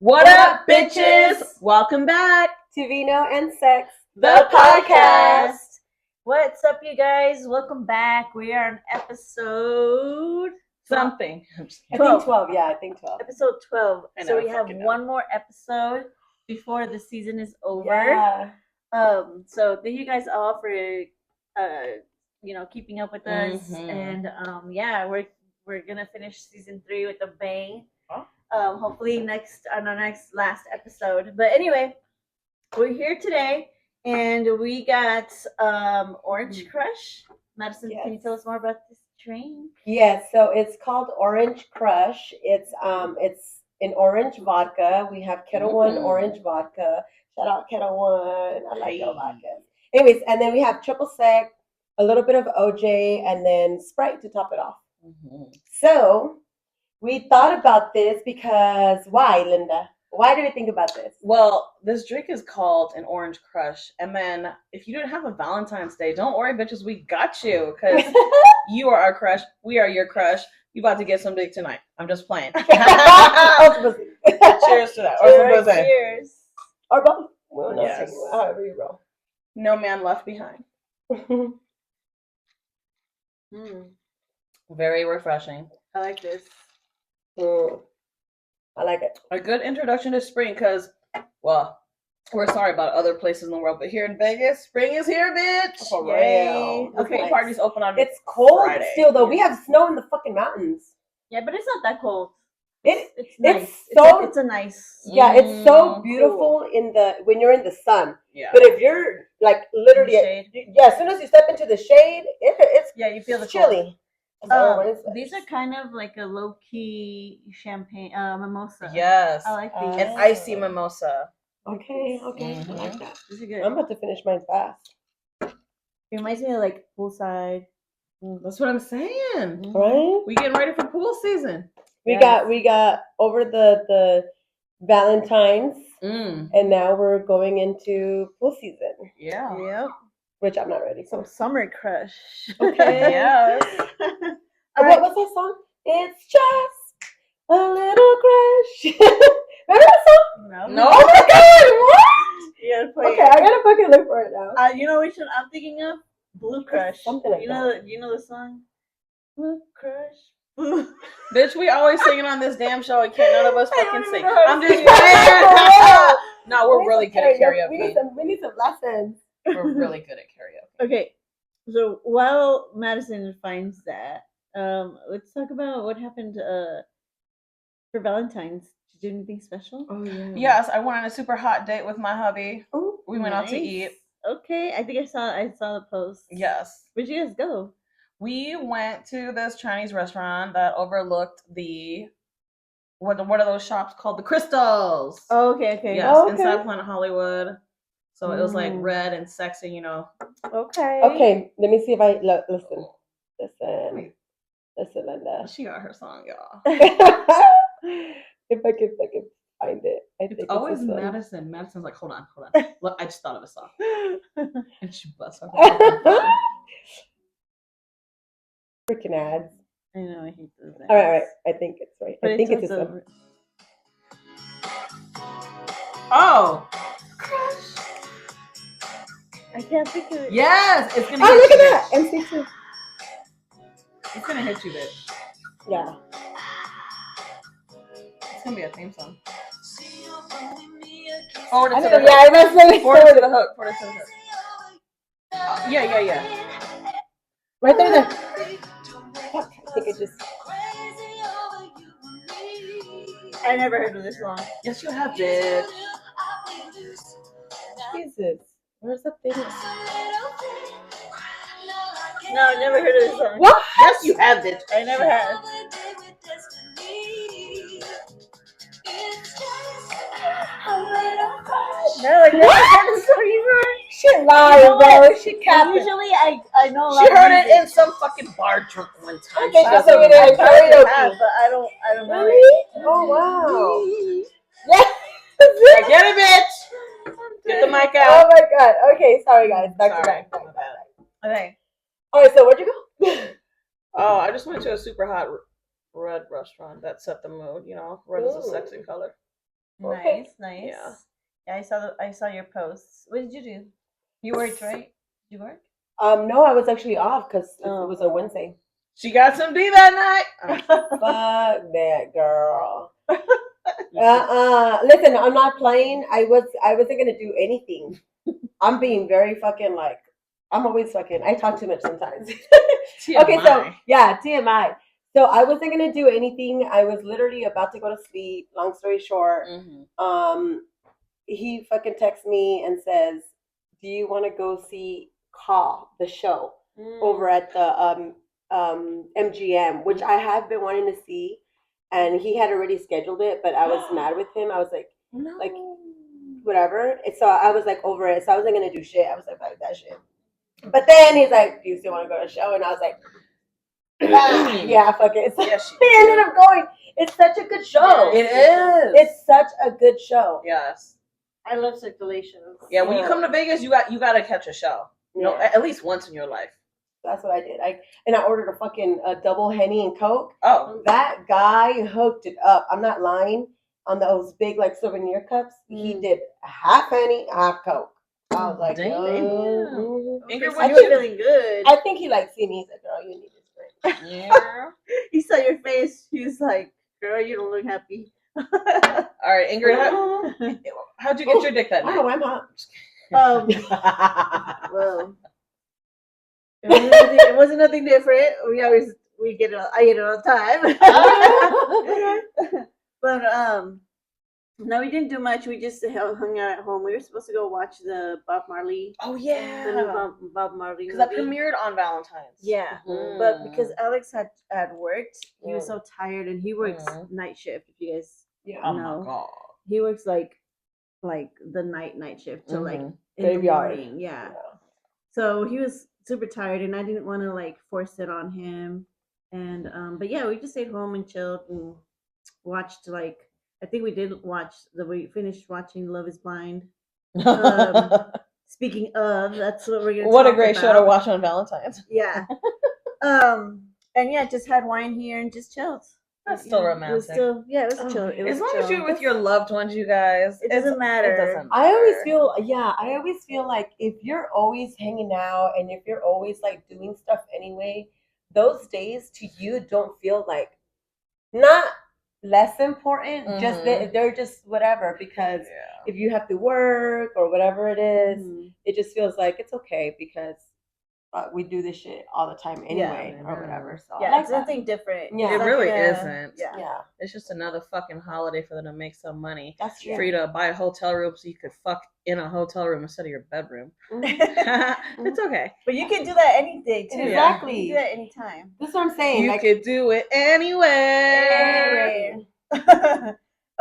What up, bitches? Welcome back to Vino and Sex, the podcast. What's up, you guys? Welcome back. We are on episode something. I think 12. Yeah, I think 12. Episode 12. I So know, we have fucking know. one more episode before the season is over. Yeah. So thank you guys all for keeping up with us. And we're gonna finish season 3 with a bang. Hopefully on our next last episode. But anyway, we're here today and we got Orange Crush. Madison, Yes. can you tell us more about this drink? Yes, so it's called Orange Crush. It's an orange vodka. We have Kettle One orange vodka. Shout out Kettle One. I like your vodka. Anyways, and then we have triple sec, a little bit of OJ, and then Sprite to top it off. So we thought about this because why, Linda? Why do we think about this? Well, this drink is called an Orange Crush. And then if you didn't have a Valentine's Day, don't worry, bitches, we got you. Because you are our crush. We are your crush. You about to get some dick tonight. I'm just playing. Cheers to that. Cheers. Or both. Well, Yes. However you roll. No man left behind. Very refreshing. I like this. I like it. A good introduction to spring because, well, we're sorry about other places in the world, but here in Vegas, spring is here, bitch. For Yay. real. Okay, Nice. parties open on It's cold Friday. still, though. We have snow in the fucking mountains. Yeah, but it's not that cold. It's nice. so It's a nice. yeah. It's so cool. beautiful when you're in the sun. Yeah. But if you're like literally, Shade. as soon as you step into the shade, it's Yeah, you feel the chilly. These are kind of like a low key champagne mimosa. Yes. I like these. An icy mimosa. Okay. I like that. These are good. I'm about to finish mine fast. It reminds me of like poolside. That's what I'm saying. Right? We getting ready for pool season. We got over the Valentine's, and now we're going into pool season, Yeah. Yep. which I'm not ready for. Some summer crush. Okay. Yes. What was that song? It's just a little crush. Remember that song? No. Oh my god, what? You gotta play Okay, I gotta fucking look for it now. You know which one I'm thinking of? Blue Crush. Something like that. You know the song? Blue Crush. Blue. Bitch, we always singing on this damn show and can't none of us I fucking don't sing. even know how to I'm just sing. playing. No, we're really good at karaoke. We need some lessons. We're really good at karaoke. Okay, so while Madison finds that, let's talk about what happened for Valentine's. Did you do anything special? Oh yeah. Yes, I went on a super hot date with my hubby. Ooh, We went out to Nice. eat. Okay, I think I saw the post. Yes. Where'd you guys go? We went to this Chinese restaurant that overlooked the what are those shops called? The Crystals. Oh, okay. Yes, Oh, okay. inside Planet Hollywood. So it was like red and sexy, you know. Okay. Okay, let me see if I listen, Linda. She got her song, y'all. if I can find it, I think It's always this one. Madison. Madison's like, hold on. Look, I just thought of a song. And she busts her fucking butt. Freaking ads. I know, I hate those. All right. I think it's right. But I think it's this also- one. Oh, I can't think of it. yes, it's gonna Oh, hit look you, at that! bitch. MC2. It's gonna hit you, bitch. Yeah. It's gonna be a theme song. Forward it to the Yeah, hook. I must say Forward it to the hook. Forward it to the hook. Yeah. Right there. Fuck, I think it just. I never heard of this song. Yes, you have, bitch. Jesus. Where's the thing? No, I never heard of this song. What? Yes, you have, bitch. I never have. No, I never heard this song either. Shit lying, You know bro. what? She capping. Usually, I know a lot She of heard it music. in some fucking bar drunk one time. Okay, She just doesn't so we know. didn't I have, karaoke. but I don't know it. Really? Oh wow. Yes. I get it, bitch. Get the mic Oh out. my god. Okay, sorry guys. Back to Sorry. back. My bad. Okay. All right, so where'd you go? Oh, I just went to a super hot red restaurant that set the mood. You know, red is a Ooh. sexy color. Okay. Nice. Yeah. Yeah, I saw your posts. What did you do? You worked, right? Did you work? No, I was actually off because it Oh. was a Wednesday. She got some D that night. Fuck that girl. Listen, I'm not playing. I wasn't gonna do anything. I'm being very fucking like. I'm always fucking. I talk too much sometimes. Okay, so yeah, TMI. So I wasn't gonna do anything. I was literally about to go to sleep. Long story short, he fucking texts me and says, "Do you want to go see Call the show over at the MGM, which I have been wanting to see." And he had already scheduled it, but I was mad with him. I was like, No. like, whatever. And so I was like over it. So I wasn't gonna do shit. I was like, fuck that shit. But then he's like, "Do you still want to go to the show?" And I was like, "Yeah, fuck it." So we ended up going. It's such a good show. It is. It's such a good show. Yes. I love circulation. Yeah, when you come to Vegas, you got to catch a show. You know, at least once in your life. That's what I did. I ordered a fucking double Henny and Coke. Oh, that guy hooked it up. I'm not lying. On those big like souvenir cups, he did half Henny, half Coke. I was like, damn. Ingrid, I was feeling good. I think he like see me. He's like, "Girl, you need this drink." Yeah. He saw your face. He was like, "Girl, you don't look happy." All right, Ingrid, how'd you get your dick that I night? don't know. I'm hot. Well, it wasn't nothing different. We get it. I get it all the time. But no, we didn't do much. We just hung out at home. We were supposed to go watch the Bob Marley. Oh yeah, the new Bob Marley because that premiered on Valentine's. Yeah, but because Alex had worked, he was so tired, and he works night shift. If you guys know, oh my god, he works like the night shift till like in graveyard. the morning. Yeah, so he was super tired, and I didn't want to like force it on him. And but yeah, we just stayed home and chilled and watched like. I think we finished watching Love is Blind. Speaking of, that's what we're gonna What talk a great about. show to watch on Valentine's. Yeah. And yeah, just had wine here and just chilled. That's still romantic. It was chill. It was as long chill. as you're with your loved ones, you guys, it doesn't matter. It doesn't matter. I always feel like if you're always hanging out and if you're always like doing stuff anyway, those days to you don't feel like not less important, just they're just whatever, because if you have to work or whatever it is, it just feels like it's okay because we do this shit all the time anyway or whatever. So yeah, it's nothing different. Yeah, it really isn't. Yeah, it's just another fucking holiday for them to make some money. That's true. For you to buy a hotel room so you could fuck in a hotel room instead of your bedroom. It's okay, but you can do that any day too. Exactly, you can do that anytime. That's what I'm saying. You could do it anywhere.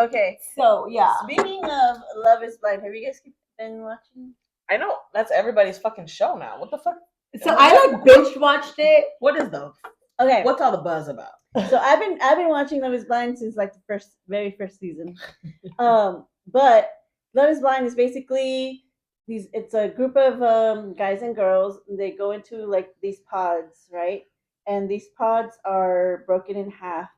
Okay, so yeah. Speaking of Love is Blind, have you guys been watching? I know that's everybody's fucking show now. What the fuck? So I like binge watched it. What is the? Okay, what's all the buzz about? So I've been watching Love is Blind since like the very first season. But Love is Blind is basically it's a group of guys and girls. They go into like these pods, right? And these pods are broken in half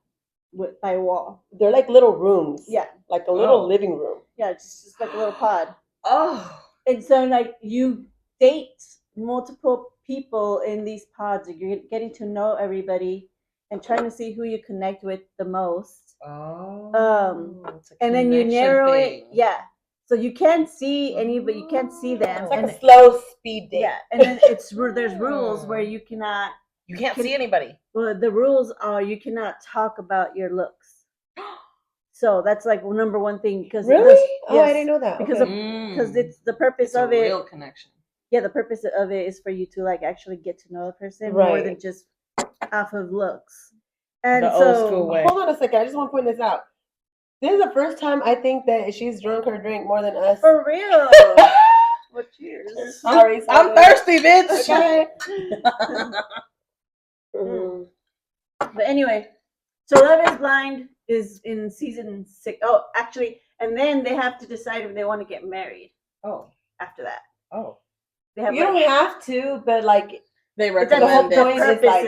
by a wall. They're like little rooms. Yeah. Like a little living room. Yeah, it's just like a little pod. Oh. And so like you date multiple people in these pods. You're getting to know everybody and trying to see who you connect with the most. Oh. And then you narrow it. Yeah. So you can't see anybody. You can't see them. It's like a slow speed date. Yeah. And then there's rules where you cannot. You can't see anybody. Well, the rules are you cannot talk about your looks. So that's like number one thing because really? Yes, I didn't know that because it's the purpose of it. Real connection. Yeah, the purpose of it is for you to like actually get to know a person more than just off of looks. And the so, old school way. Hold on a second. I just want to point this out. This is the first time I think that she's drunk her drink more than us. For real. Well, cheers. Sorry. I'm thirsty, bitch. Okay. But anyway, so Love is Blind is in season 6. Oh, actually, and then they have to decide if they want to get married. Oh. After that. Oh. They have you don't have to, but like they recommend the whole point it. is like,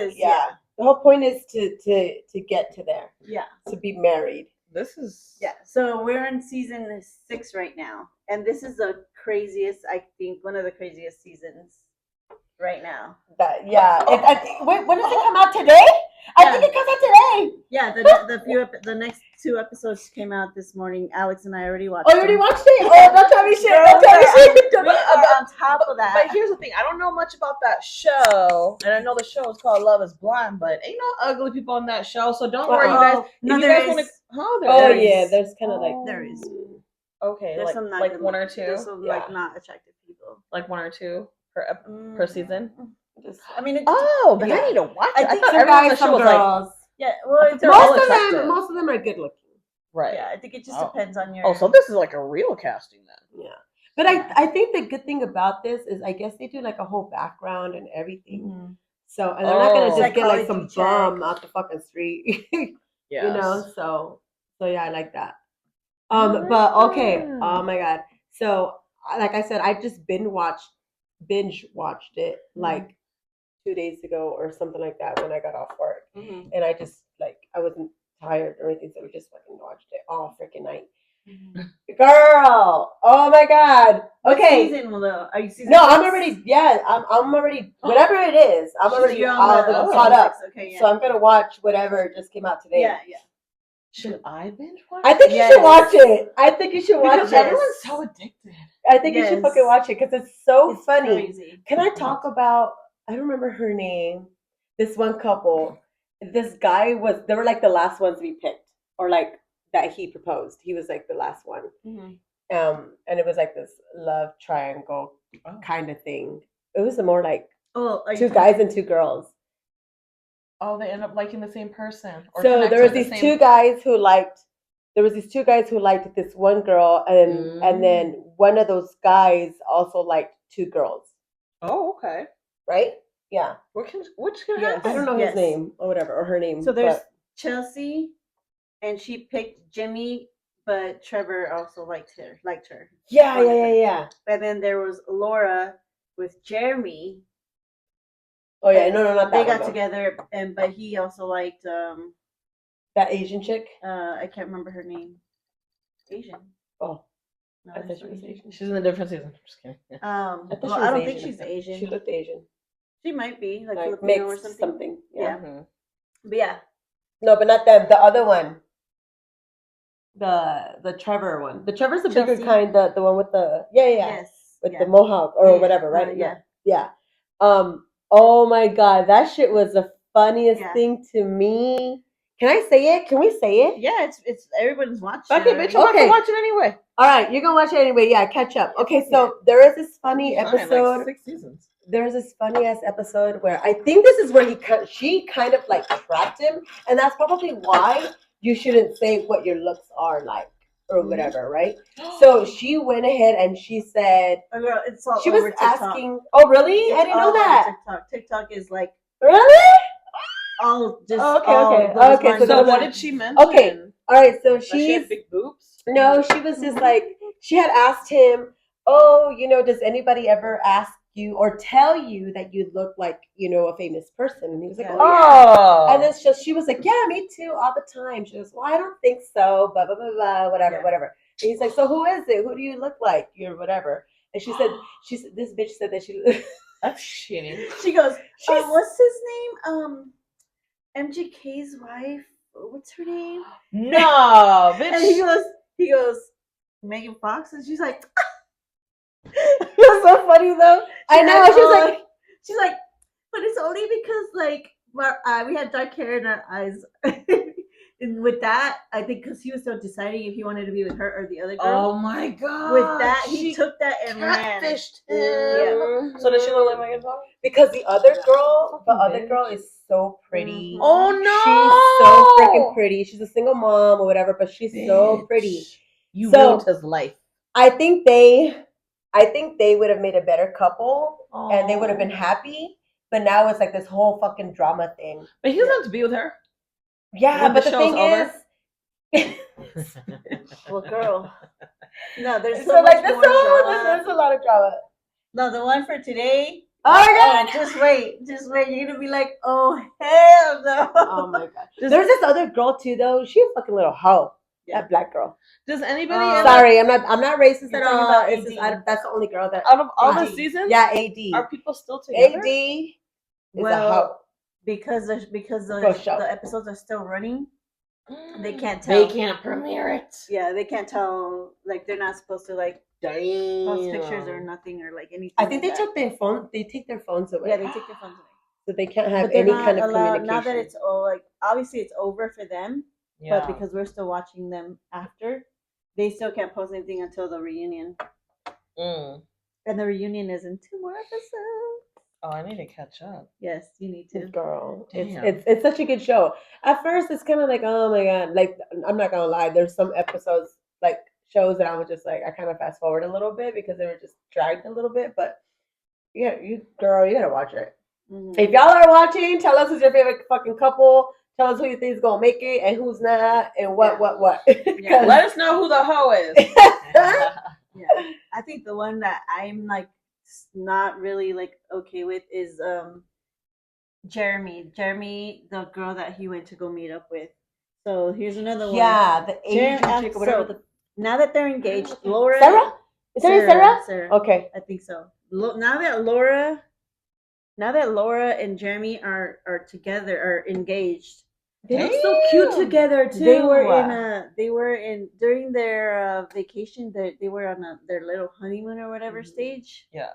the whole point is to get to there. Yeah. To be married. This is Yeah, so we're in season 6 right now, and this is the craziest. I think one of the craziest seasons right now. Wait, when does it come out today? I think it comes out today. Yeah, the next 2 episodes came out this morning. Alex and I already watched. Oh, you already watched it? Oh, don't tell me shit. Don't tell me shit. We are on top of that. But here's the thing: I don't know much about that show, and I know the show is called Love Is Blind, but ain't no ugly people on that show. So don't worry, you guys. No, If you there guys want to, is. Oh yeah, there's kind of like There is. Okay, There's like some not like good one or looking- two, There's some like not attractive people. like one or two per season. I mean, Oh, then Yeah. I need to watch I it. I think thought some everyone on the guys, show some was like, girls. yeah. Well, it's They're all Most attractive. of them are good looking. right. Yeah, I think it just Oh. depends on your. Oh, so this is like a real casting then. Yeah. But I think the good thing about this is I guess they do like a whole background and everything. Mhm. So and they're not gonna Oh. just get like some Psychology bum out the fucking street. Yes. You know, so yeah, I like that. Oh my But okay, God. oh my god. So like I said, I just binge watched it like 2 days ago or something like that when I got off work. Mhm. And I just like I wasn't tired or anything, so we just fucking watched it all freaking night. Girl, oh my god. What Okay. season will the? Are you season? No, 6? I'm already. Yeah, I'm already. Whatever it is, I'm So already you're all on the caught up. Okay, yeah. So I'm gonna watch whatever just came out today. Yeah. Should I binge watch? I think you Yes. should watch it. I think you should watch because it. everyone's so addicted. I think you should Yes. fucking watch it because it's so It's funny. crazy. Can I talk about? I don't remember her name. This one couple. This guy was. They were like the last ones we picked, or like that he proposed. He was like the last one. Mhm. And it was like this love triangle Oh. kind of thing. It was more like Oh, are you 2 guys and 2 girls. Oh, they end up liking the same person. Or So connect there was with the these same- 2 guys who liked. There was these 2 guys who liked this one girl, and then one of those guys also liked 2 girls. Oh, okay. Right? Yeah. Which can Yes. happen? I don't know Yes. his name or whatever or her name. So there's but- Chelsea, and she picked Jimmy, but Trevor also liked her. Yeah. And then there was Laura with Jeremy. Oh yeah, no, not that. They one, got though. together, but he also liked That Asian chick. I can't remember her name. Asian. Oh, No, I thought that's she not was Asian. Asian. She's in a different season. Just kidding. Yeah. I thought well, she was I don't Asian. think she's Asian. She looked Asian. She might be like Like Filipino or mixed something. Yeah. Mhm. But yeah. No, but not them. The other one. The Trevor one. The Trevor's the bigger Chelsea? kind. The one with the yeah. Yes. With yeah. the mohawk or Yeah, whatever, right? yeah. Yeah. Oh my god, that shit was the funniest Yeah. thing to me. Can I say it? Can we say it? Yeah, it's everyone's watching. Okay, it bitch, already. I'm about to watch it anyway. All right, you're gonna watch it anyway. Yeah, catch up. Okay, so there is this funny Fine, episode. like 6 seasons. There's this funny ass episode where I think this is where she kind of like trapped him, and that's probably why you shouldn't say what your looks are like or whatever, right? So she went ahead and she said Oh, girl, it's all she over was TikTok. asking. Oh, really? It's I didn't know all over that. TikTok. TikTok is like Really? all just Oh, okay, all okay. those Okay, lines so So of what that. did she mention? Okay. All right, so That she had she's big boobs. no, she was just like she had asked him, "Oh, does anybody ever ask you or tell you that you look like a famous person?" And he was like, Yeah. "Oh, yeah." Oh. And then she was like, "Yeah, me too, all the time." She goes, "Well, I don't think so, blah blah blah blah, whatever, Yeah. whatever." And he's like, "So who is it? Who do you look like? You're whatever." And she said, this bitch said that she That's shitty. She goes, She's- what's his name? MGK's wife. What's her name? No, And bitch. he goes, Megan Fox, and she's like, it was so funny though. I know. She's like, but it's only because like we had dark hair in our eyes. And with that, I think because he was still deciding if he wanted to be with her or the other girl. Oh my god. With that, he She took that and ran. catfished Yeah. him. So does she look like Megan Fox? because the other Bitch. girl is so pretty. Mhm. Oh She's so no. freaking pretty. She's a single mom or whatever, but she's so pretty. Bitch. You So- ruined his life. I think they would have made a better couple, and they would have been happy. But now it's like this whole fucking drama thing. But he doesn't have to be with her. Yeah, When but the the show's thing over? is, Well, girl. No, there's so so like much this more drama. there's a lot of drama. No, the one for today. Oh my god! Just wait. You're gonna be like, oh hell no. Oh my god! There's this other girl too, though. She's a fucking little hoe. Yeah. That black girl. Does anybody Sorry, I'm not racist You're at talking all. about It's just AD. that's the only girl that out of all the AD. seasons? Yeah, AD. Are people still together? AD is Well, a hoe. because For sure. the episodes are still running, they can't They tell. can't premiere it. Yeah, they can't tell. Like they're not supposed to like Damn. post pictures or nothing or like anything. I think like they that. took their phone. They take their phones away. Yeah, they take their phones away. So they can't have But they're any not kind of allowed. communication. Now that it's all like obviously it's over for them, Yeah. but because we're still watching them after, they still can't post anything until the reunion. Mm. And the reunion is in 2 more episodes. Oh, I need to catch up. Yes, you need to. Girl, Damn. it's such a good show. At first, it's kind of like, oh my god, like I'm not gonna lie. There's some episodes like shows that I was just like I kind of fast forward a little bit because they were just dragged a little bit. But yeah, you gotta watch it. Mhm. If y'all are watching, tell us who's your favorite fucking couple. Tell us who you think is gonna make it and who's not, and what. Yeah. Let us know who the hoe is. Yeah, I think the one that I'm like not really like okay with is Jeremy. Jeremy, the girl that he went to go meet up with. So here's another one. Yeah, the Asian Jeremy- chick or whatever. so, now that they're engaged, Laura. Sarah? Is her name Sarah? Sarah. Okay. I think so. Now that Laura and Jeremy are together, are engaged. They look so cute together too. They were in during their vacation. They were on their little honeymoon or whatever stage. Yeah.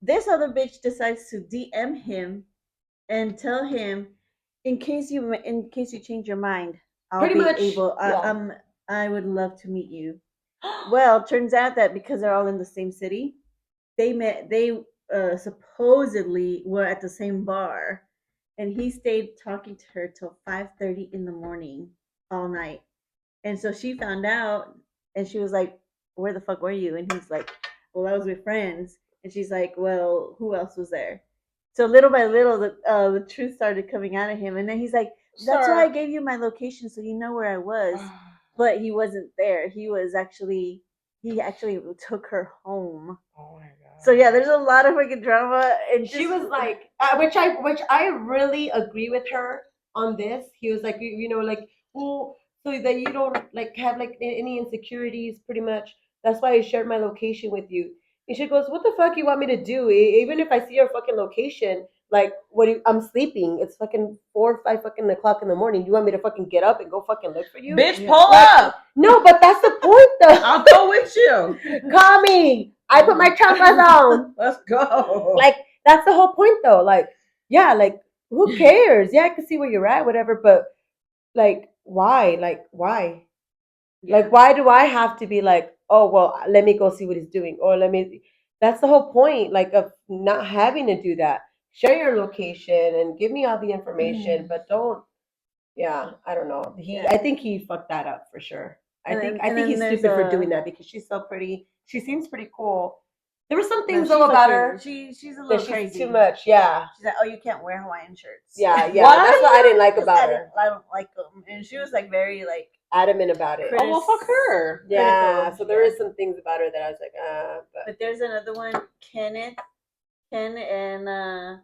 This other bitch decides to DM him and tell him, in case you change your mind, I'll Pretty be much, able. yeah. I would love to meet you. Well, turns out that because they're all in the same city, they met. They supposedly were at the same bar, and he stayed talking to her till 5:30 in the morning all night. And so she found out, and she was like, "Where the fuck were you?" And he's like, "Well, I was with friends." And she's like, "Well, who else was there?" So little by little, the truth started coming out of him, and then he's like, "That's Sir. why I gave you my location, so you know where I was." But he wasn't there. He actually took her home. Oh my god. So yeah, there's a lot of freaking drama. And She was like, which I really agree with her on this. He was like, you know, like, well, so that you don't like have like any insecurities. Pretty much, that's why I shared my location with you. And she goes, "What the fuck you want me to do? Even if I see your fucking location, like, I'm sleeping. It's fucking 4 or 5 fucking o'clock in the morning. You want me to fucking get up and go fucking look for you? Bitch, Yeah. pull Like, up. No, but that's the point, though. I'll go with you. Call me. I put my chanclas on. Let's go. Like, that's the whole point, though. Like, yeah, like, who cares? Yeah, I can see where you're at, whatever. But like, why? Like, why? Like, why do I have to be like, oh, well, let me go see what he's doing, or let me? That's the whole point, like, of not having to do that. Share your location and give me all the information, but don't. Yeah, I don't know. I think he fucked that up for sure. I think he's stupid for doing that because she's so pretty. She seems pretty cool. There were some things though about her. She's a that little she's crazy. too much. Yeah. She's like, "Oh, you can't wear Hawaiian shirts." Yeah. Why? That's what I didn't like about her. I don't like them, and she was like very like Adamant about it. Oh well, fuck her. Yeah. critical, So there is some things about her that I was like, But there's another one, Ken and the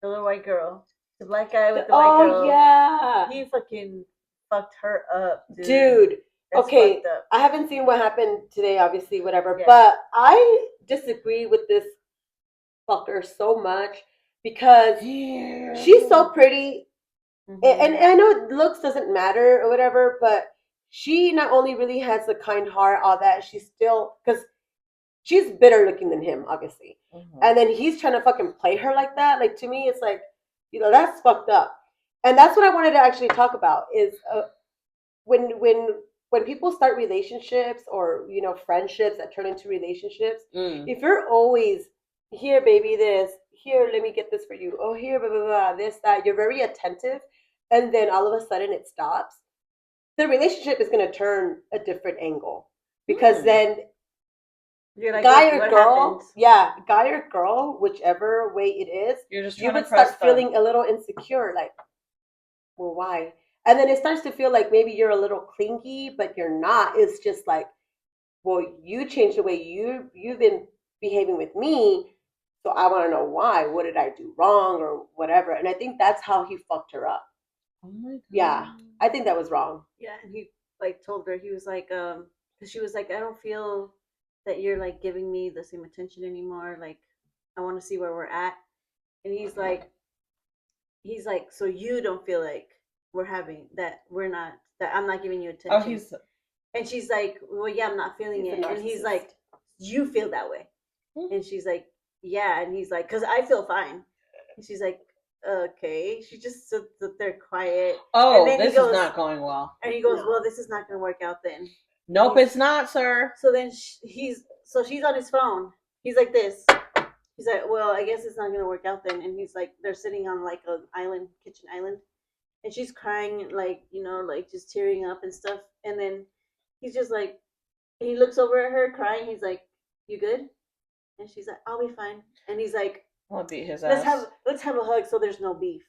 little white girl, the black guy with the white girl. Oh yeah. He fucking fucked her up, Dude. That's Okay, fucked up. I haven't seen what happened today, obviously, whatever. Yeah. But I disagree with this fucker so much because she's so pretty, and I know looks doesn't matter or whatever, but she not only really has a kind heart, all that, she's still, because she's better looking than him, obviously, and then he's trying to fucking play her like that. Like, to me, it's like, you know, that's fucked up, and that's what I wanted to actually talk about is when people start relationships or, you know, friendships that turn into relationships, if you're always here, baby, this, here, let me get this for you, oh, here, blah, blah, blah, this, that, you're very attentive, and then all of a sudden it stops, the relationship is going to turn a different angle because then You're like, guy what or girl, happened? yeah, guy or girl, whichever way it is, You're just you trying would to press start feeling a little insecure, like, well, why? And then it starts to feel like maybe you're a little clingy, but you're not. It's just like, well, you changed the way you've been behaving with me, so I want to know why. What did I do wrong or whatever? And I think that's how he fucked her up. Oh my god. Yeah, I think that was wrong. Yeah, and like told her, he was like, because she was like, I don't feel that you're like giving me the same attention anymore. Like, I want to see where we're at. And he's like, so you don't feel like we're having that, we're not, that I'm not giving you attention. Oh, he's. And she's like, well, yeah, I'm not feeling He's a it. And he's narcissist. like, you feel that way. Mhm. And she's like, yeah. And he's like, because I feel fine. And she's like, okay. She just sits there quiet. Oh, And then this he goes, is not going well. and he goes, well, this is not going to work out then. Nope, it's not, sir. So then she's on his phone. He's like this. He's like, well, I guess it's not going to work out then. And he's like, they're sitting on like an island, kitchen island. And she's crying, like, you know, like just tearing up and stuff. And then he's just like, he looks over at her crying. He's like, you good? And she's like, I'll be fine. And he's like, I'll beat his let's ass. have a hug so there's no beef.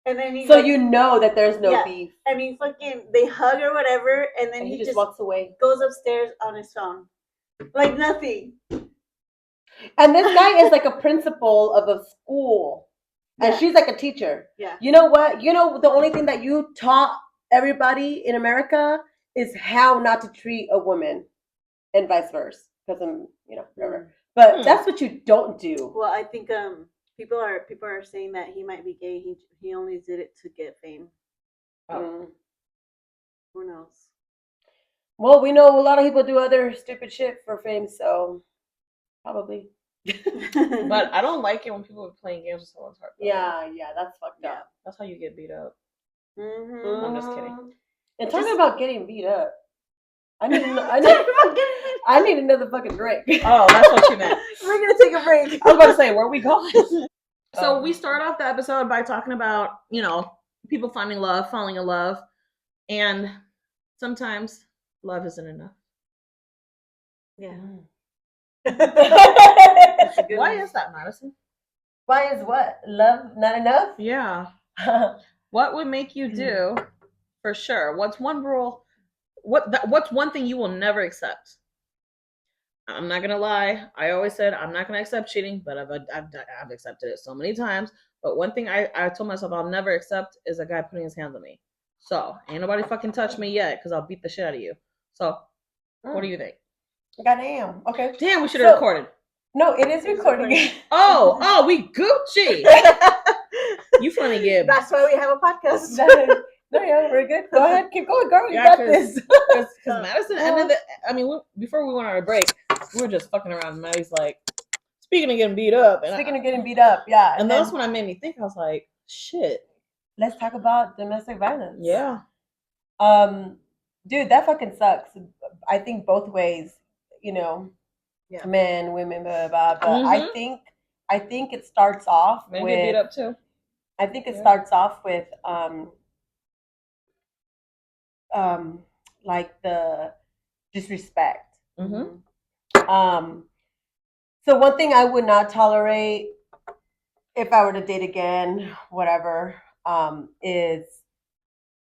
And then he's So like, you know that there's no Yeah. beef. I mean, fucking, they hug or whatever, and then And he he just walks away. goes upstairs on his phone, like nothing. And this guy is like a principal of a school. And Yeah. she's like a teacher. Yeah. You know what? You know, the only thing that you taught everybody in America is how not to treat a woman and vice versa. Because I'm, you know, whatever. But that's what you don't do. Well, I think people are saying that he might be gay. He only did it to get fame. Who knows? Well, we know a lot of people do other stupid shit for fame, so probably. But I don't like it when people are playing games with someone's heart. Yeah, that's fucked Yeah. up. That's how you get beat up. Mm-hmm. I'm just kidding. And talking about getting beat up, I need another fucking drink. Oh, that's what you meant. We're gonna take a break. I was about to say, where are we going? So we start off the episode by talking about, you know, people finding love, falling in love, and sometimes love isn't enough. Yeah. Why is that, Madison? Why is what? Love not enough? Yeah. What would make you do, for sure? What's one rule? What's one thing you will never accept? I'm not gonna lie. I always said I'm not gonna accept cheating, but I've accepted it so many times. But one thing I told myself I'll never accept is a guy putting his hands on me. So ain't nobody fucking touched me yet, because I'll beat the shit out of you. So what do you think? Goddamn. Okay. Damn, we should have recorded. No, it is recording. Oh, we Gucci. You funny, Gib. That's why we have a podcast. No, yeah, we're good. Go ahead, keep going, girl. You Yeah, got this. Because Madison ended the. I mean, before we went on a break, we were just fucking around. And Maddie's like, speaking of getting beat up. And Speaking of getting beat up, yeah. And that's when I made me think. I was like, shit. Let's talk about domestic violence. Yeah. Dude, that fucking sucks. I think both ways. You know, Yeah. men, women, blah blah. But I think it starts off Men with. get beat up too. I think it starts off with like the disrespect. Mm-hmm. So one thing I would not tolerate if I were to date again, whatever, is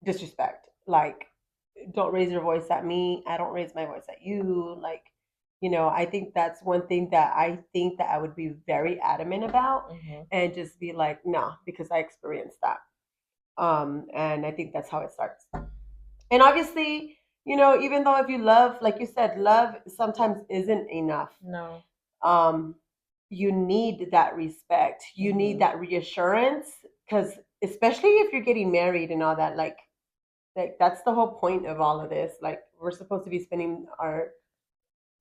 disrespect. Like, don't raise your voice at me. I don't raise my voice at you. Like, you know, I think that's one thing that I would be very adamant about, and just be like, no, because I experienced that. And I think that's how it starts. And obviously, you know, even though if you love, like you said, love sometimes isn't enough. No. You need that respect. You need that reassurance, because especially if you're getting married and all that, like that's the whole point of all of this. Like, we're supposed to be spending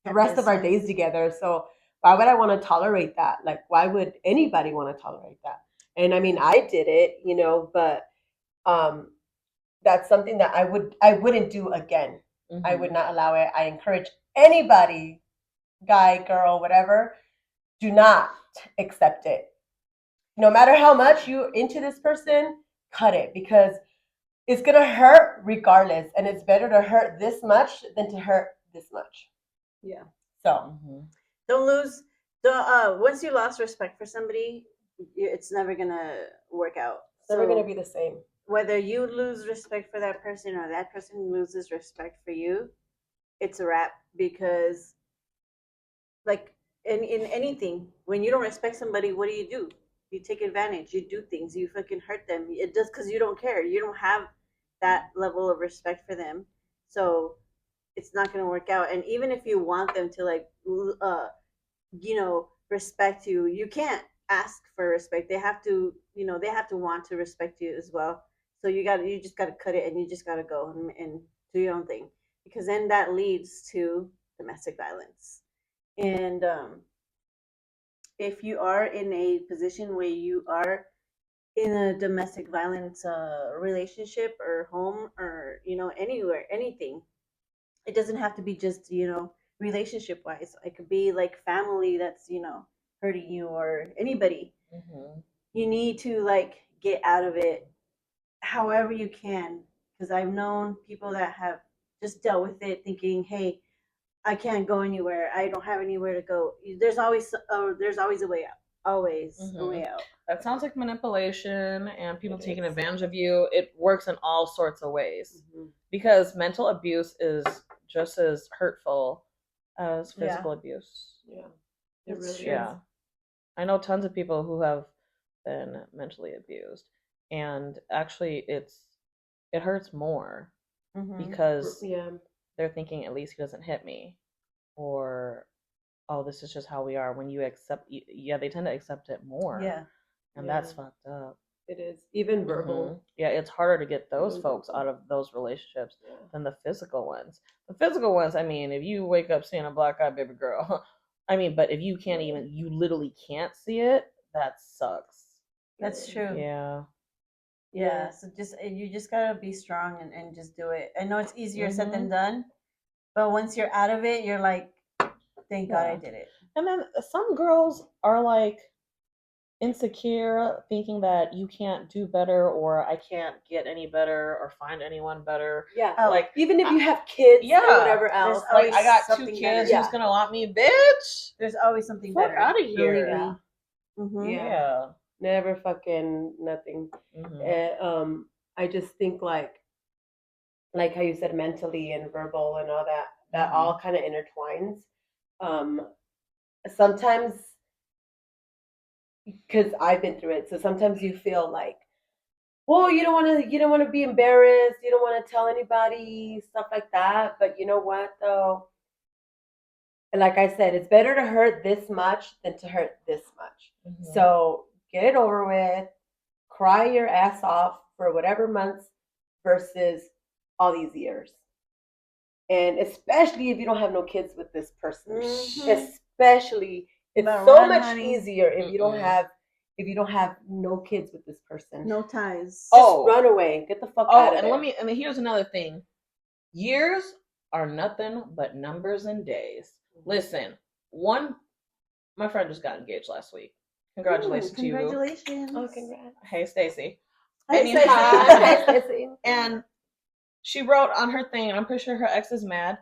the rest of our days together. So why would I want to tolerate that? Like, why would anybody want to tolerate that? And I mean, I did it, you know, but that's something that I wouldn't do again. I would not allow it. I encourage anybody, guy, girl, whatever, do not accept it. No matter how much you're into this person, cut it, because it's gonna hurt regardless, and it's better to hurt this much than to hurt this much. Yeah. So don't lose. Once you lost respect for somebody, it's never gonna work out. It's never gonna be the same. Whether you lose respect for that person or that person loses respect for you, it's a wrap. Because, like, in anything, when you don't respect somebody, what do? You take advantage. You do things. You fucking hurt them. It does, because you don't care. You don't have that level of respect for them. So it's not going to work out. And even if you want them to like respect you, you can't ask for respect. They have to, they have to want to respect you as well. So you just got to cut it, and you just got to go and do your own thing, because then that leads to domestic violence. And if you are in a position where you are in a domestic violence relationship or home, or anywhere, anything, it doesn't have to be just relationship wise. It could be like family that's hurting you, or anybody. You need to like get out of it however you can, because I've known people that have just dealt with it thinking, hey, I can't go anywhere, I don't have anywhere to go. There's always a way out, always a way out. That sounds like manipulation and people taking advantage of you. It works in all sorts of ways, because mental abuse is just as hurtful as physical abuse. Yeah, it really is. Yeah, I know tons of people who have been mentally abused, and actually it hurts more because they're thinking, at least he doesn't hit me, or oh, this is just how we are. When you accept, they tend to accept it more. And that's fucked up. It is. Even verbal. Yeah, it's harder to get those folks out of those relationships than the physical ones. The physical ones, I mean, if you wake up seeing a black-eyed baby girl, I mean, but if you can't even, you literally can't see it, that sucks. That's true. Yeah. So you just gotta be strong and just do it. I know it's easier said than done, but once you're out of it, you're like, thank God I did it. And then some girls are like insecure, thinking that you can't do better, or I can't get any better, or find anyone better. Like even if you have kids or whatever else. Like, I got 2 kids, who's gonna want me, bitch? There's always something better. Out of here. Yeah. Never fucking nothing. I just think like how you said, mentally and verbal and all that all kind of intertwines. Sometimes, because I've been through it, so sometimes you feel like, well, you don't want to be embarrassed, you don't want to tell anybody, stuff like that. But you know what though? Like I said, it's better to hurt this much than to hurt this much. So get it over with, cry your ass off for whatever months versus all these years. And especially if you don't have no kids with this person, especially, it's so much easier if you don't have no kids with this person, no ties. Just run away, get the fuck out of there. And here's another thing: years are nothing but numbers and days. Listen, my friend just got engaged last week. Congratulations to you. Congratulations. Oh, congrats. Hey, Stacy. Hi, Stacy. And she wrote on her thing, and I'm pretty sure her ex is mad.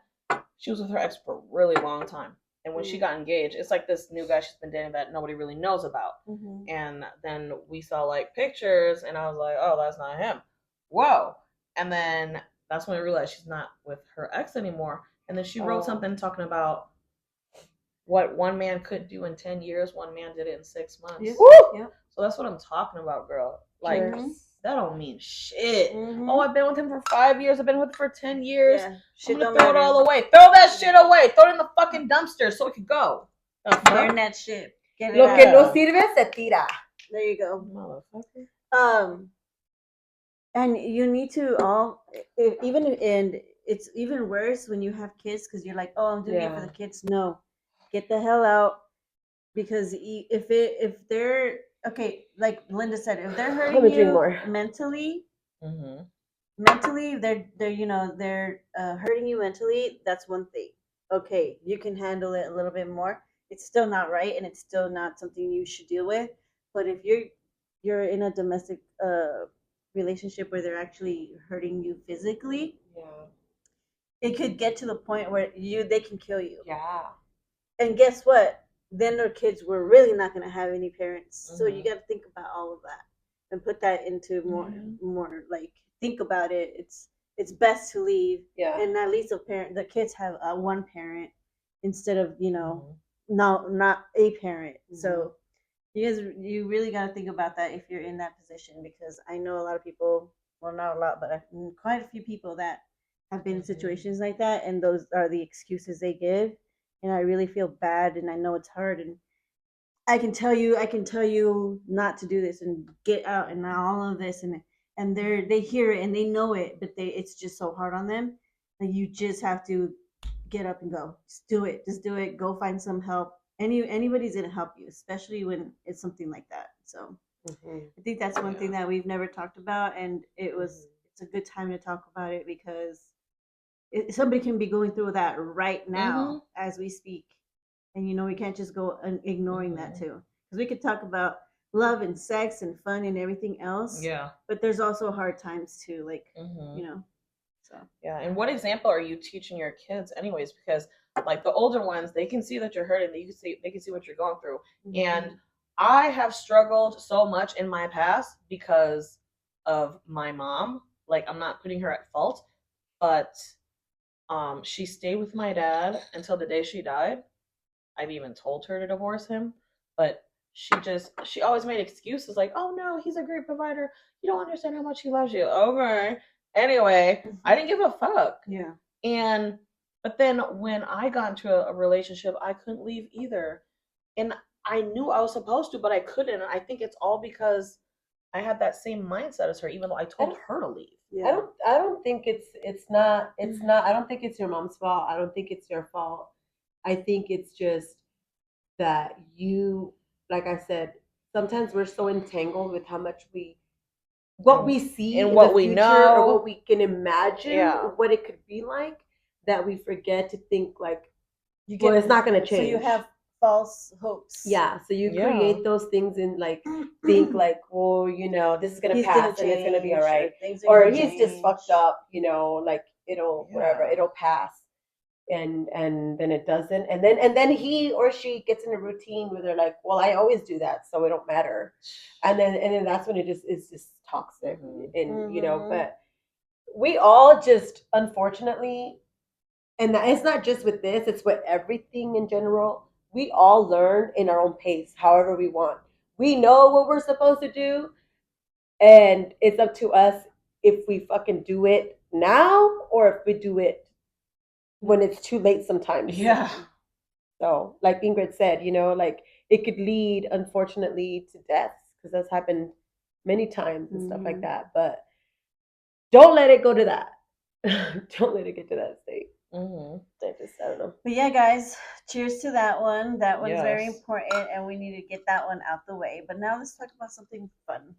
She was with her ex for a really long time. And when she got engaged, it's like this new guy she's been dating that nobody really knows about. And then we saw like pictures, and I was like, oh, that's not him. Whoa. And then that's when I realized she's not with her ex anymore. And then she wrote something talking about what one man could do in 10 years, one man did it in 6 months. Yeah. So that's what I'm talking about, girl. Like, that don't mean shit. Oh, I've been with him for 5 years. I've been with him for 10 years. I'm gonna throw it all away. Throw that shit away. Throw it in the fucking dumpster so it can go. Burn that shit. Get it Lo out. que no sirve se tira. There you go. Motherfucker. And you need to it's even worse when you have kids, because you're like, oh, I'm doing it for the kids. No, get the hell out, because if they're okay, like Linda said, if they're hurting you mentally, they're hurting you mentally, that's one thing. Okay, you can handle it a little bit more. It's still not right, and it's still not something you should deal with. But if you're in a domestic relationship where they're actually hurting you physically, it could get to the point where they can kill you. And guess what? Then their kids were really not going to have any parents. So you got to think about all of that and put that into more like, think about it. It's best to leave, and at least the kids have one parent instead of not a parent. So you really got to think about that if you're in that position, because I know a lot of people, well, not a lot, but quite a few people that have been in situations like that, and those are the excuses they give, and I really feel bad, and I know it's hard, and I can tell you not to do this and get out and all of this, and they hear it and they know it, but it's just so hard on them. Like you just have to get up and go. Just do it. Just do it. Go find some help. Anybody's gonna help you, especially when it's something like that. So I think that's one thing that we've never talked about, and it's a good time to talk about it because somebody can be going through that right now as we speak, and we can't just go ignoring that too, because we could talk about love and sex and fun and everything else, but there's also hard times too, like so yeah. And what example are you teaching your kids anyways? Because like the older ones, they can see that you're hurting, they can see what you're going through. And I have struggled so much in my past because of my mom. Like, I'm not putting her at fault, but she stayed with my dad until the day she died. I've even told her to divorce him, but she always made excuses like, "Oh no, he's a great provider. You don't understand how much he loves you." Okay. Anyway, I didn't give a fuck. yeah. And but then when I got into a relationship, I couldn't leave either. And I knew I was supposed to, but I couldn't. And I think it's all because I had that same mindset as her, even though I told her to leave. Yeah. I don't think it's not I don't think it's your mom's fault. I don't think it's your fault. I think it's just that you, like I said, sometimes we're so entangled with how much what we see and in what the we future know, or what we can imagine what it could be like, that we forget to think like, well, it's not going to change. So you have false hopes. Yeah, so you create those things and like think like, well, this is going to pass and it's going to be all right, or he's just fucked up, like it'll whatever, it'll pass. And then it doesn't, and then he or she gets in a routine where they're like, well, I always do that, so it don't matter, and then that's when it just is just toxic. And but we all just, unfortunately, and it's not just with this, it's with everything in general, we all learn in our own pace, however we want. We know what we're supposed to do, and it's up to us if we fucking do it now or if we do it when it's too late sometimes. Yeah. So, like Ingrid said, like it could lead, unfortunately, to deaths, because that's happened many times and stuff like that. But don't let it go to that. Don't let it get to that state. I don't know. But yeah, guys, cheers to that one. That one's very important, and we need to get that one out the way. But now let's talk about something fun.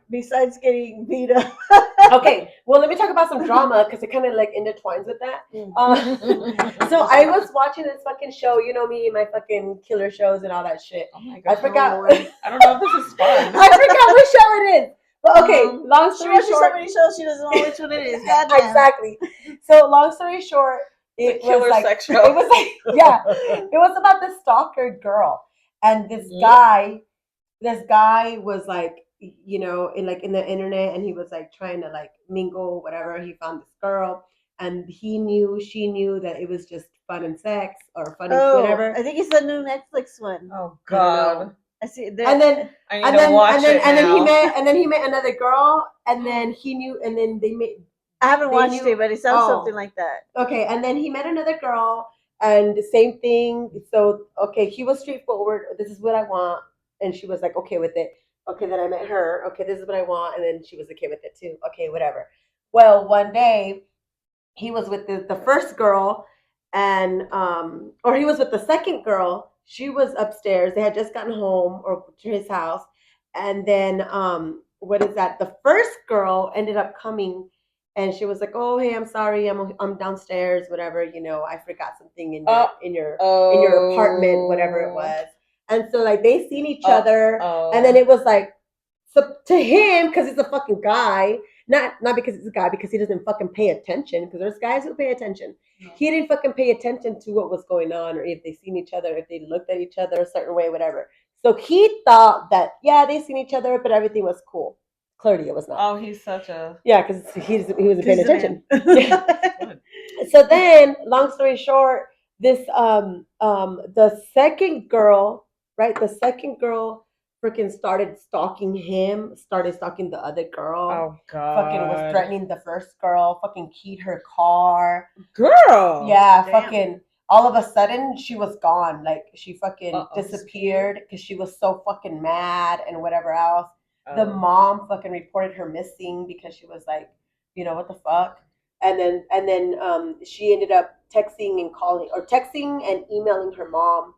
Besides getting beat up. Okay, well, let me talk about some drama because it kind of like intertwines with that. So I was watching this fucking show, me, my fucking killer shows and all that shit. Oh my god! I forgot. I don't know if this is fun. I forgot which show it is. But okay, long story short, so many shows she doesn't know which one it is. Exactly. So long story short, it was like sex show. It was like, yeah, it was about this stalker girl, and this guy was like, in the internet, and he was like trying to like mingle, whatever. He found this girl, and she knew that it was just fun and sex or funny, whatever. I think it's the new Netflix one. Oh god. I see. And then he met another girl, and then he knew, and then they met. I haven't watched it, but it sounds something like that. Okay, and then he met another girl, and the same thing. So he was straightforward. This is what I want, and she was like okay with it. Okay, then I met her. Okay, this is what I want, and then she was okay with it too. Okay, whatever. Well, one day he was with the first girl, and or he was with the second girl. She was upstairs. They had just gotten home or to his house, and then what is that? The first girl ended up coming, and she was like, "Oh, hey, I'm sorry, I'm downstairs, whatever. I forgot something in your apartment, whatever it was." And so like they seen each other, and then it was like, so to him, because he's a fucking guy, not because he's a guy, because he doesn't fucking pay attention, because there's guys who pay attention. Yeah. He didn't fucking pay attention to what was going on, or if they seen each other, if they looked at each other a certain way, whatever. So he thought that, yeah, they seen each other, but everything was cool. Clearly it was not. Oh, he's such a... Yeah, because he wasn't paying attention. So then, long story short, this the second girl, right? The second girl, freaking started stalking him, started stalking the other girl. Oh God. Fucking was threatening the first girl. Fucking keyed her car. Girl. Yeah, Damn. fucking. All of a sudden, she was gone. Like she fucking Uh-oh. disappeared because she was so fucking mad and whatever else. Oh. The mom fucking reported her missing because she was like, you know, what the fuck. And then she ended up texting and calling or texting and emailing her mom.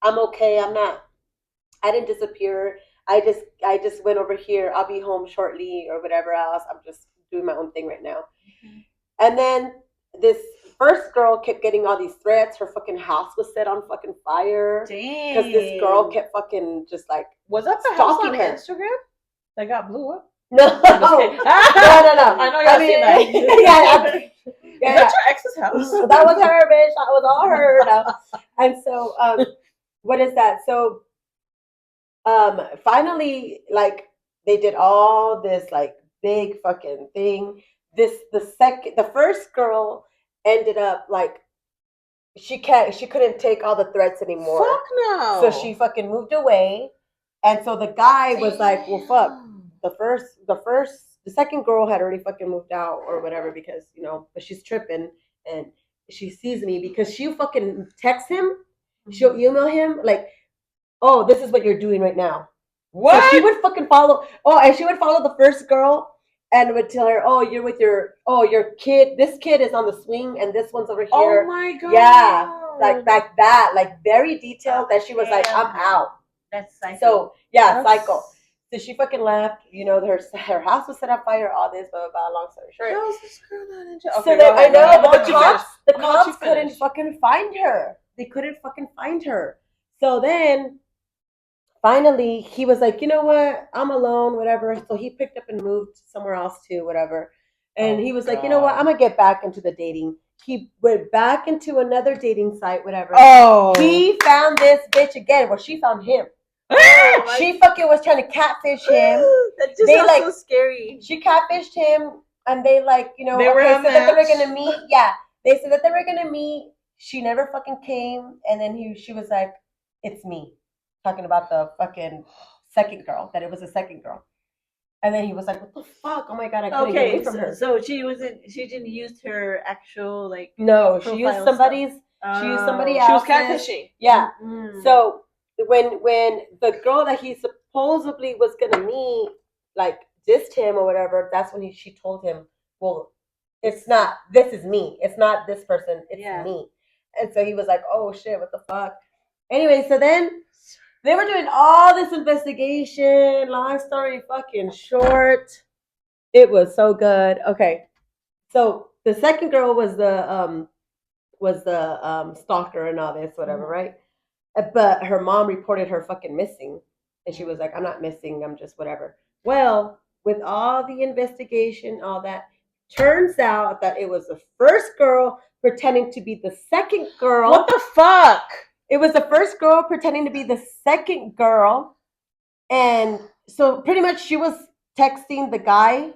I'm okay. I didn't disappear. I just went over here. I'll be home shortly or whatever else. I'm just doing my own thing right now. Mhm. And then this first girl kept getting all these threats. Her fucking house was set on fucking fire. Dang. Because this girl kept fucking just like Was that the house stalking on her. Instagram that got blew up? no, I'm just no, kidding. no. I know y'all seen that. yeah, Is yeah. that your ex's house? So that was her, bitch. That was all her. No. And so, what is that? So, finally, like they did all this like big fucking thing. The first girl ended up like she couldn't take all the threats anymore. Fuck no. So she fucking moved away, and so the guy was like, "Well, fuck." The second girl had already fucking moved out or whatever because but she's tripping and she sees me because she fucking texts him, she'll email him like, "Oh, this is what you're doing right now." What? So she would fucking follow. Oh, and she would follow the first girl and would tell her, "Oh, you're with your kid. This kid is on the swing and this one's over here." Oh my God. Yeah, like that, like very detailed. That she was like, "I'm out." That's psycho. So yeah, That's- psycho. So she fucking left. Her house was set on fire. All this, blah blah blah. Long story short. How's this girl not in jail? So Okay, then, go ahead, I know, go ahead. but I'll let you finish. the I'm gonna let you cops couldn't finish. fucking find her. They couldn't fucking find her. So then, finally, he was like, "You know what? I'm alone, whatever." So he picked up and moved somewhere else too, whatever. And Oh, he was like, "You know what? God. I'm gonna get back into the dating." He went back into another dating site, whatever. Oh. He found this bitch again. Well, she found him. Oh, She fucking was trying to catfish him. that just They, sounds like- so scary. She catfished him, and they They were a said that they were match. gonna meet. Yeah, they said that they were gonna meet. She never fucking came, and then she was like, "It's me," talking about the fucking second girl. That it was a second girl, and then he was like, "What the fuck? Oh my god, I couldn't get Okay, away from her." so she didn't use her actual like. No, she used profile somebody's. stuff. She used somebody She was else's. catfishing. Yeah. Mm. So when the girl that he supposedly was gonna meet like dissed him or whatever, that's when she told him, "Well, it's not. This is me. It's not this person. It's Yeah. me." And so he was like, "Oh shit, what the fuck?" Anyway, so then they were doing all this investigation. Long story fucking short, it was so good. Okay, so the second girl was the stalker and all this, whatever, right? But her mom reported her fucking missing. And she was like, "I'm not missing. I'm just whatever." Well, with all the investigation, all that, turns out that it was the first girl pretending to be the second girl. What the fuck? It was the first girl pretending to be the second girl. And so pretty much she was texting the guy.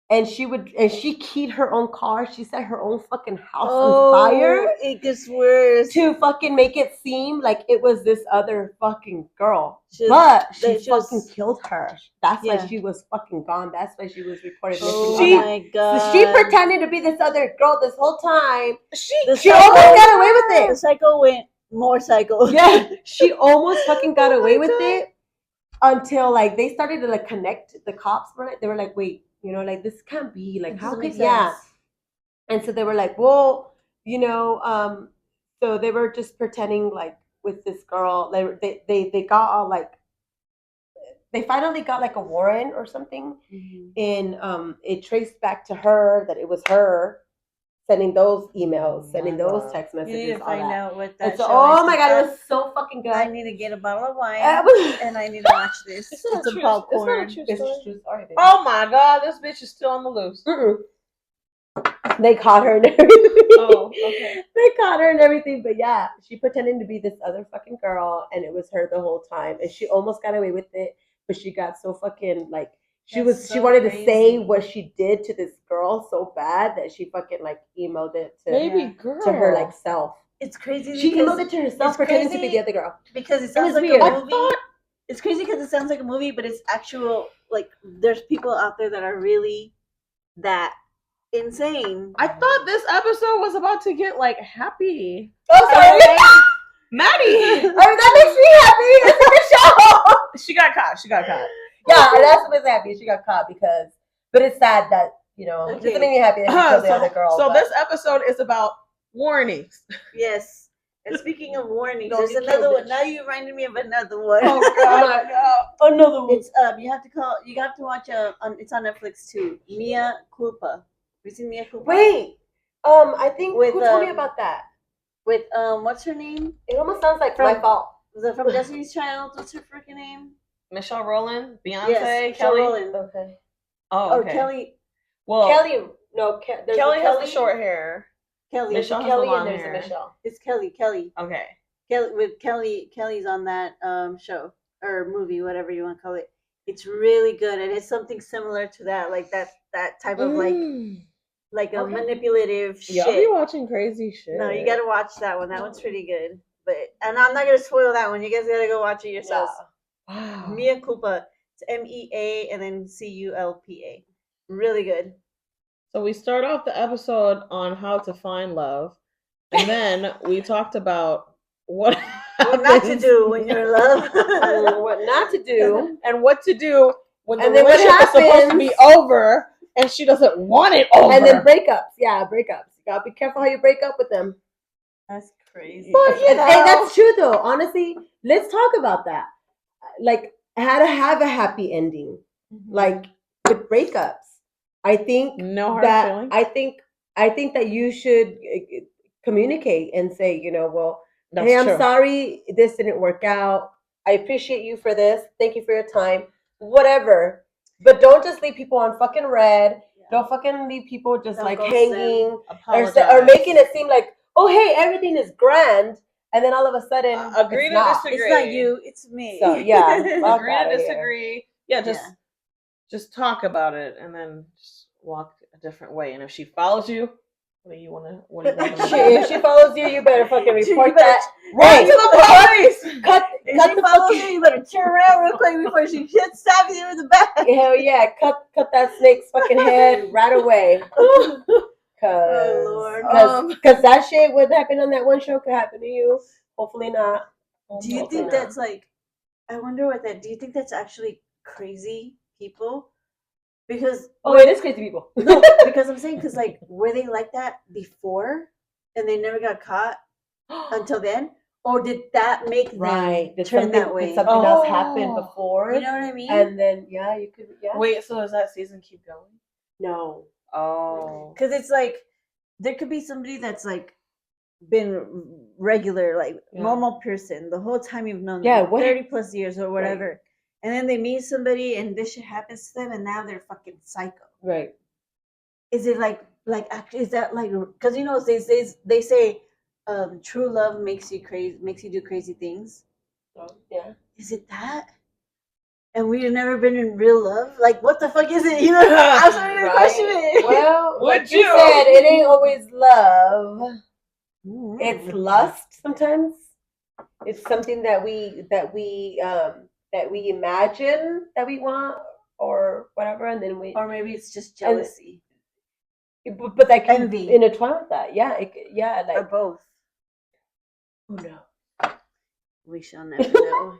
And she keyed her own car. She set her own fucking house on fire It gets worse. to fucking make it seem like it was this other fucking girl. Just- But she they just- fucking killed her. That's why Yeah. she was fucking gone. That's why she was reported missing. Oh all She- that. my god. So she pretended to be this other girl this whole time. The She almost got away with The it. psycho went more psycho. Yeah, she almost fucking got Oh away my with God. it until like they started to like connect. The cops were like, they were like, "Wait, like this can't be like It how doesn't could make yeah." sense. And so they were like, "Well, so they were just pretending like with this girl. They got all like they finally got like a warrant or something, and it traced back to her that it was her sending those emails, sending those God. text You messages, need to all find that. out what that And so, show oh is. my god, it was so fucking good. I need to get a bottle of wine It's and I need to watch this. It's not It's a true. popcorn. It's not a true a story. true story, baby. Oh my God, this bitch is still on the loose. Mm-mm. They caught her and everything. Oh, okay. They caught her and everything, but yeah, she pretended to be this other fucking girl, and it was her the whole time, and she almost got away with it, but she got so fucking like she That's she so wanted to say crazy. what she did to this girl so bad that she fucking like emailed it to Baby Yeah. girl. her like self. It's crazy She because emailed it to herself, it's pretending to be crazy the other girl. because it sounds was like weird. a I movie. thought it's crazy because it sounds like a movie, but it's actual. Like, there's people out there that are really that insane. I thought this episode was about to get like happy. Oh, sorry. Maddie! That makes me happy. It's a good show. She got caught. Yeah, that's what makes me happy. She got caught but it's sad that, it doesn't make me happy that she killed the other girl. So this episode is about warnings. Yes. And speaking of warnings, Don't there's get another killed, one. bitch. Now you reminded me of another one. Oh God, no. Another one. It's you have to watch it's on Netflix too. Mia Culpa. Have you seen Mia Culpa? Wait. I think With, who told me about that? With what's her name? It almost sounds like my fault. Was it from Destiny's Child? What's her freaking name? Michelle Rowland, Beyonce, Yes, Kelly. Rowland. Okay. Oh, okay. Or Kelly. Well, Kelly. No, Kelly has the short hair. Kelly. Michelle has Kelly the long and there's hair. a Michelle. It's Kelly. Kelly. Okay. Kelly's on that show or movie, whatever you want to call it. It's really good, and it's something similar to that, like that type of like a manipulative shit. Y'all be watching crazy shit. No, you gotta watch that one. That one's pretty good. And I'm not gonna spoil that one. You guys gotta go watch it yourselves. Yeah. Wow. Mia Culpa. It's MEA and then CULPA. Really good. So we start off the episode on how to find love, and then we talked about what not to do when you're in love. What not to do. and what to do when the And then what relationship is supposed to happens- be over and she doesn't want it over. And then breakups. Yeah, breakups. You gotta be careful how you break up with them. That's crazy. But, and that's true though. Honestly, let's talk about that. Like how to have a happy ending. Like with breakups. I think no hard that feelings. I think that you should communicate and say, well, That's hey, I'm true. sorry this didn't work out. I appreciate you for this. Thank you for your time. Whatever. But don't just leave people on fucking red. Yeah. Don't fucking leave people just Don't like ghost hanging Apologize. or making it seem like, oh, hey, everything is grand. And then all of a sudden, agree it's to not. disagree. It's not you, it's me. So, yeah. Fuck Agree outta to here. disagree. Yeah, just talk about it and then just walk a different way. And if she follows you, what do you want to If she follows you, you better fucking report that. Run to the police! Cut If she the follows fucking- you, you better turn around real quick before she stabs you in the back. Hell yeah, cut that snake's fucking head right away. Oh, Lord. Because that shit, what happened on that one show could happen to you. Hopefully not. Do you think that's like, I wonder do you think that's actually crazy people? Because, it is crazy people. no, because I'm saying, because like, were they like that before and they never got caught until then? Or did that make them Did turn that way? Did something else happen before? You know what I mean? And then, yeah, you could, yeah. Wait, so does that season keep going? No. Oh. Because it's like, there could be somebody that's like, been regular, like normal person the whole time you've known them, 30 plus years or whatever. Right. And then they meet somebody and this shit happens to them and now they're fucking psycho. Right. Is it like is that like, because they say true love makes you do crazy things. Yeah. Is it that? And we've never been in real love? Like, what the fuck is it? You know, I'm starting to question it. Well, like you said, it ain't always love. It's lust sometimes. It's something that we imagine that we want or whatever, and then or maybe it's just jealousy. But that can envy intertwine with that. Yeah, like or both. Oh no. We shall never know.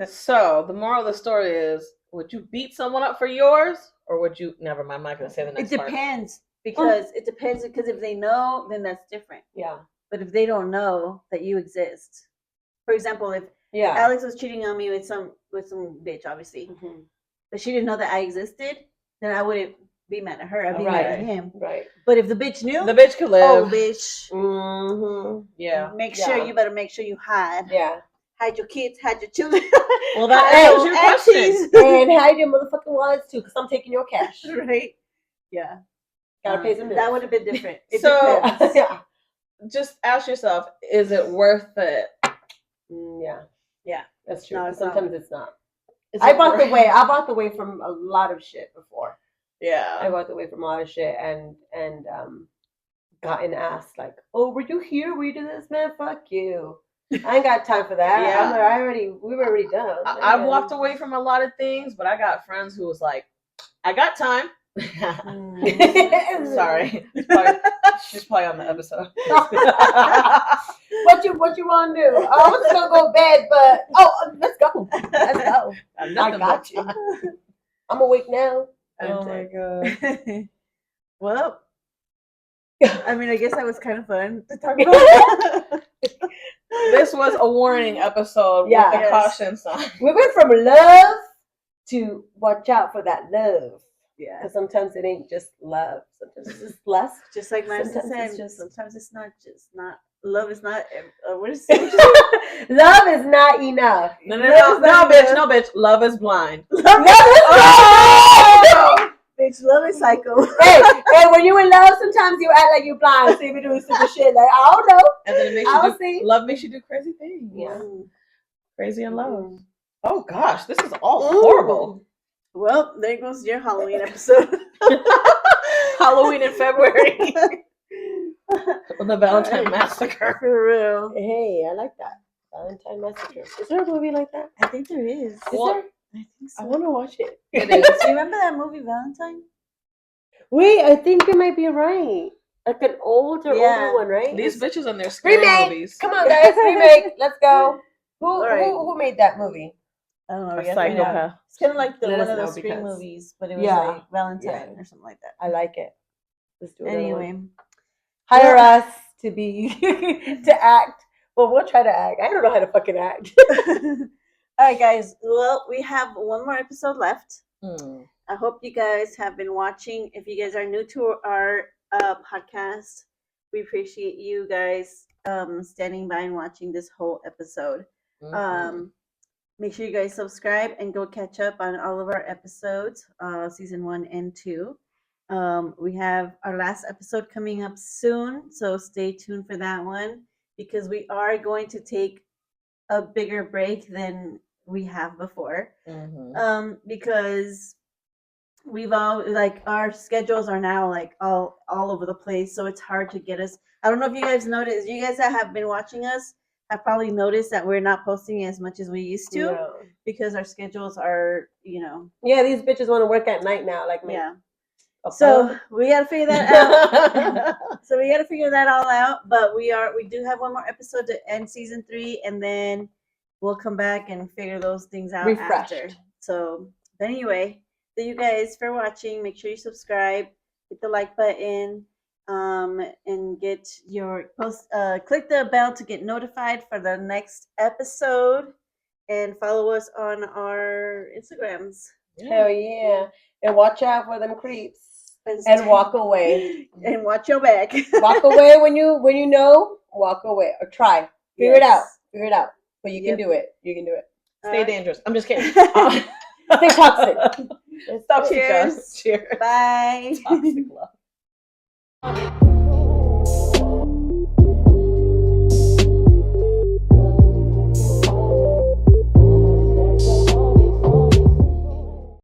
So the moral of the story is: would you beat someone up for yours, or would you? Never mind. I'm not gonna say the next part. It depends. Because if they know, then that's different. Yeah. But if they don't know that you exist, for example, if Alex was cheating on me with some bitch, obviously, but she didn't know that I existed, then I wouldn't be mad at her. I'd be mad at him. Right. But if the bitch knew, the bitch could live. Oh, bitch. Mm-hmm. Yeah. You better make sure you hide. Yeah. Hide your kids, hide your children. Well, that answers your question. And hide your motherfucking wallets too, because I'm taking your cash. Right. Yeah. Gotta pay some bills. That would have been different. So, just ask yourself: is it worth it? Yeah, that's true. No, sometimes it's not. I walked away from a lot of shit before. Yeah, I walked away from a lot of shit and gotten asked like, "Oh, were you here? Were you doing this, man? Fuck you." I ain't got time for that. Yeah. We were already done. I've walked away from a lot of things, but I got friends who was like, I got time. Sorry. She's probably on the episode. What you want to do? I was gonna go to bed, but let's go. Let's go. I got you. I'm awake now. Oh my god. Well, I mean, I guess that was kind of fun to talk about. This was a warning episode with the caution sign. We went from love to watch out for that love. Yeah. Because sometimes it ain't just love. Sometimes it's just lust. Just like Madison said, sometimes it's not just not. Love is not. What is it? Love is not enough. No, bitch. Love is blind. Love is blind. Bitch, love is psycho. Hey, when you in love, sometimes you act like you're blind, so you be doing stupid shit. Like, I don't know. And then love makes you do crazy things. Yeah. Crazy in love. Oh gosh, this is all horrible. Well, there goes your Halloween episode. Halloween in February. The Valentine Massacre. For real. Hey, I like that. Valentine Massacre. Is there a movie like that? I think there is. Is there? I think so. I want to watch it. It is. Do you remember that movie Valentine? Wait, I think you might be right. Like an older one, right? These bitches and their scary movies. Come on, guys, remake. Let's go. Who made that movie? I don't know. A psychopath. It's kind of like one of those Scream Scream movies, but it was like Valentine or something like that. I like it. Let's do it. Anyway, hire us to be to act. Well, we'll try to act. I don't know how to fucking act. All right, guys. Well, we have one more episode left. I hope you guys have been watching. If you guys are new to our podcast, we appreciate you guys standing by and watching this whole episode. Make sure you guys subscribe and go catch up on all of our episodes, season 1 and 2. We have our last episode coming up soon, so stay tuned for that one because we are going to take a bigger break than we have before. Because we've all our schedules are now all over the place, so it's hard to get us. I don't know if you guys noticed. You guys that have been watching us have probably noticed that we're not posting as much as we used to because our schedules are, Yeah, these bitches want to work at night now, like me. Yeah. So we got to figure that out. So we got to figure that all out. But we do have one more episode to end season 3, and then we'll come back and figure those things out after. So, but anyway, thank you guys for watching. Make sure you subscribe, hit the like button, and get your click the bell to get notified for the next episode, and follow us on our Instagrams. Hell yeah. And watch out for them creeps. And walk away. And watch your back. Walk away when you know. Walk away or try. Figure it out. But you can do it. You can do it. Stay dangerous. I'm just kidding. Stay toxic. Cheers. Cheers. Bye. Toxic love.